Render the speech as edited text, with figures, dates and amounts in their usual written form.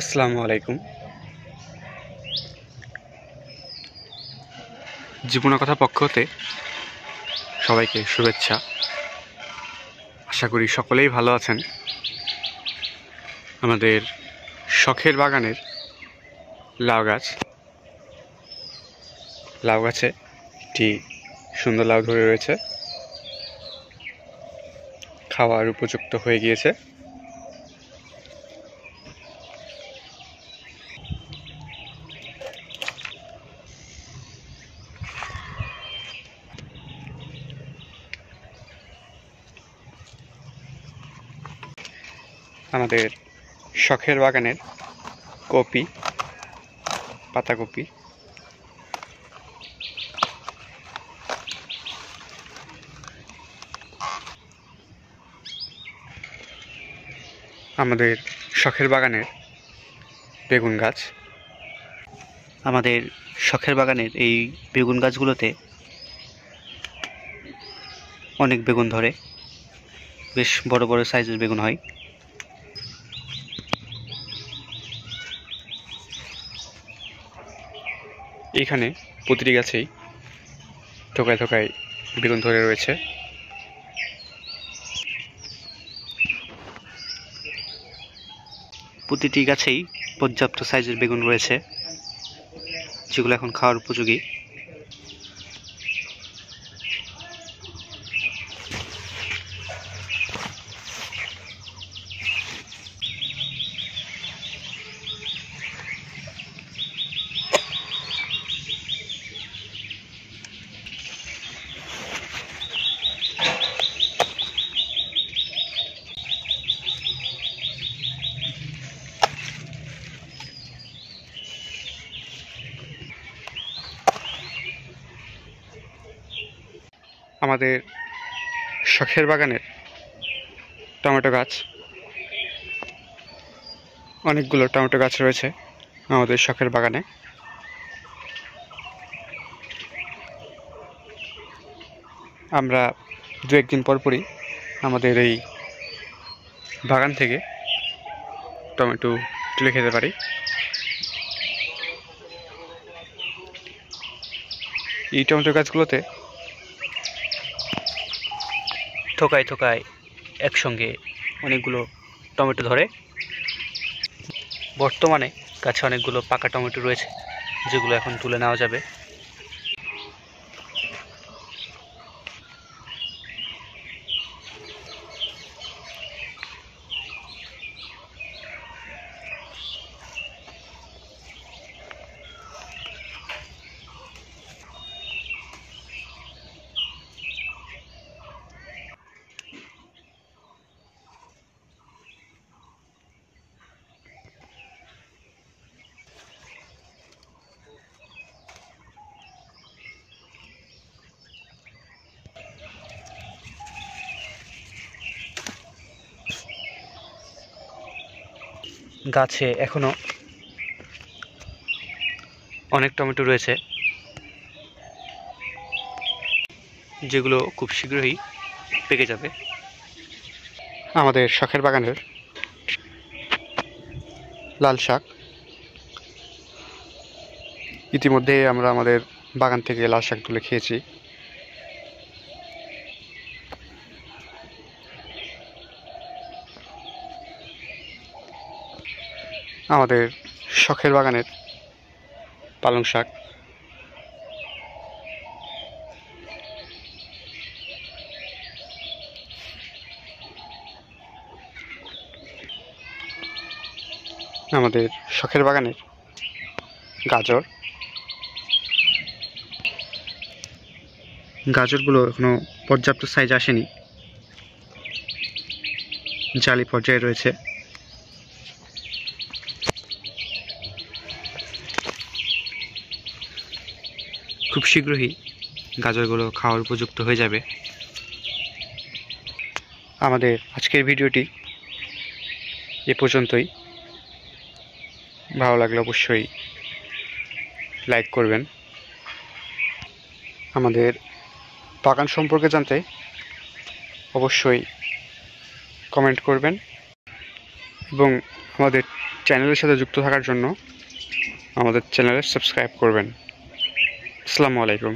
আসসালামু আলাইকুম। জীবনের কথা পক্ষ হতে সবাইকে শুভেচ্ছা। আশা করি সকলেই ভালো আছেন। আমাদের শখের বাগানের লাউ গাছে একটি সুন্দর লাউ ধরে রয়েছে, খাওয়ার উপযুক্ত হয়ে গিয়েছে। আমাদের শখের বাগানের কপি, পাতাকপি, আমাদের শখের বাগানের বেগুন গাছ। আমাদের শখের বাগানের এই বেগুন গাছগুলোতে অনেক বেগুন ধরে, বেশ বড় বড় সাইজের বেগুন হয়। এইখানে প্রতিটি গাছেই থোকায় থোকায় বেগুন ধরে রয়েছে। প্রতিটি গাছেই পর্যাপ্ত সাইজের বেগুন রয়েছে, যেগুলো এখন খাওয়ার উপযোগী। আমাদের শখের বাগানের টমেটো গাছ, অনেকগুলো টমেটো গাছ রয়েছে আমাদের শখের বাগানে। আমরা দু একদিন পরই আমাদের এই বাগান থেকে টমেটো তুলে খেতে পারি। এই টমেটো গাছগুলোতে থোকায় থোকায় একসঙ্গে অনেকগুলো টমেটো ধরে। বর্তমানে গাছে অনেকগুলো পাকা টমেটো রয়েছে, যেগুলো এখন তুলে নেওয়া যাবে। গাছে এখনো অনেক টমেটো রয়েছে, যেগুলো খুব শীঘ্রই পেকে যাবে। আমাদের শখের বাগানের লাল শাক, ইতিমধ্যে আমরা আমাদের বাগান থেকে লাল শাক তুলে খেয়েছি। আমাদের শখের বাগানের পালং শাক, আমাদের শখের বাগানের গাজরগুলো এখনো পর্যাপ্ত সাইজ আসেনি, জালি পর্যায়ে রয়েছে। খুব শীঘ্রই গাজরগুলো খাওয়ার উপযুক্ত হয়ে যাবে। আমাদের আজকের ভিডিওটি এ পর্যন্তই। ভালো লাগলে অবশ্যই লাইক করবেন। আমাদের বাগান সম্পর্কে জানতে অবশ্যই কমেন্ট করবেন এবং আমাদের চ্যানেলের সাথে যুক্ত থাকার জন্য আমাদের চ্যানেলে সাবস্ক্রাইব করবেন। আসসালামু আলাইকুম।